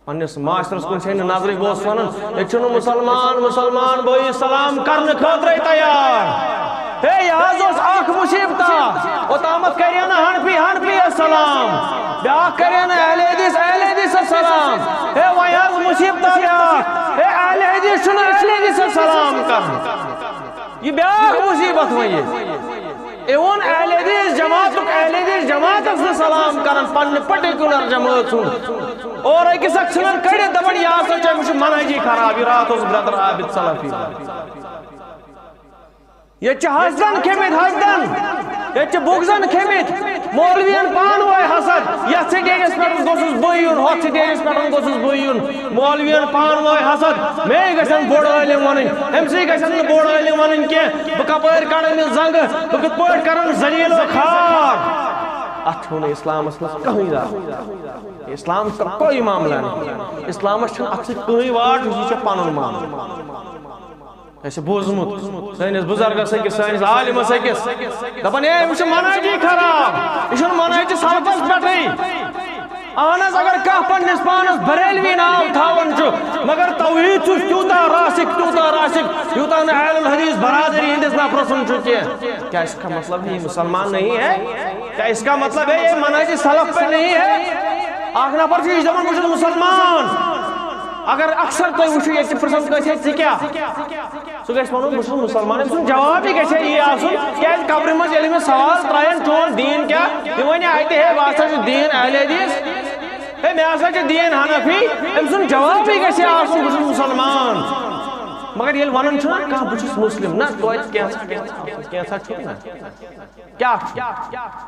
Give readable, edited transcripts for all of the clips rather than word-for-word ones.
پنس معاشرس کن چھ نظر بہت ونان یہ مسلمان بھائی سلام کرنے خاطر تیار ہے یہ مصیبت اوتامت کرے نا ہنفی السلام بیا کرے نا اہل حدیث السلام ہے وہی مصیبت ہے اہل حدیث السلام کر یہ بیا مصیبت وہی ایون اہل حدیث جماعت سلام کرن پن پرٹیکولر جماعت اور اکس اکثر کڑ دپن یہ سا مجھ منہجی خراب یہ رات برادر عابد سلفی یہ حسدن کھمت یہ بغزن کھمت مولوین پان وے حسد یہ سٹیجس پہ گوسس بہن ہت سٹیجس پہ گوسس بہن مولوین پان وے حسد میں گھن بوڑ عالم ون ام سی گھن بوڑ عالم ون کی بہ کپر کڑن زنگ بہ کت پہ کرن ذلیل و خار اتھ اسلام کہیں راہ اسلام کا کوئی معاملہ نہیں اسلام ات کہیں واٹ یہ پن معاملہ ایسے بوزمت سانس بزرگس اکس سانس عالمس اکس دپان اے یہ منہجی خراب یہ منہج سلفس پٹھے اہن اگر کھانا پنس پانس بریلوی ناو تھاون مگر توحید تیوتا راسک یوتا نا اہل الحدیث برادری ہندس نفر سن کیا اس کا مطلب ہے یہ مسلمان نہیں ہے کیا اس کا مطلب ہے یہ منہج سلف پہ نہیں ہے اخ نفر یہ دپان بہ مسلمان اگر اکثر تھی وچو یہ پرسن کیا سہ گھس ون بہ مسلمان سن جواب ہی گھے یہ آسن کیا قبر مز میں سوال ترائن چون دین کیا یہ ون اتہ ہے بہ ہسا دین اہل حدیث ہے میں ہسا دین حنفی ام سن جواب ہی گھے آسن بہ مسلمان مگر یہ ونان کھانا بہ مسلم نا کینسا نا کیا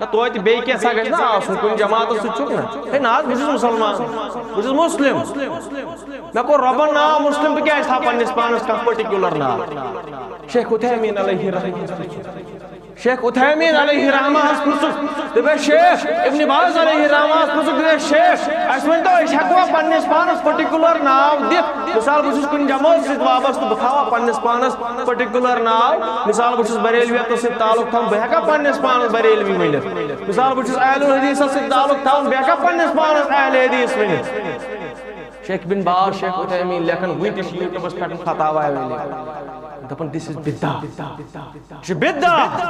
توتہ بی کینسا گھس نا آسن کن جماعت سک نا ہے نا بہ مسلمان بہ مسلم میں کو ربن ناو مسلم بہ کیا تھا پنس پانس کھانا پرٹیکولر ناو شیخ عثیمین علیہ رحمہ دپے شیخ ابن باز علیہ رحمہ دپے شیخ اس ون تو ہیکوا پنس پانس پرٹیکولر ناو دت مثال بہ کن جماعت ست وابستہ بہ تھاوا پنس پانس پرٹیکولر ناو مثال بہ بریلویت ست تعلق تھاون بہ ہیکا پنس پانس بریلوی ونت مثال بہ اہل الحدیث ست تعلق تھاون بہ ہیکا پنس پانس اہل حدیث ونت شیخ بن باز شیخ عثیمین لیکن ون تہ یوٹیوبس پہ فتاوا دپن دس از بدعت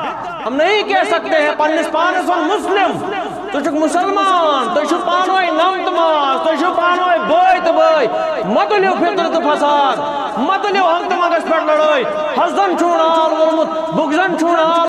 ہم نہیں کہہ سکتے ہیں پنس پانس مسلم تو مسلمان تو پانوئی نم تماس تو پانوئی بوئی تو بوئی متلیو فطر تو فساد متلیو ہم تمغس پہ لڑائی حسدن چھوڑ آل ورمت بغزن چھوڑ آل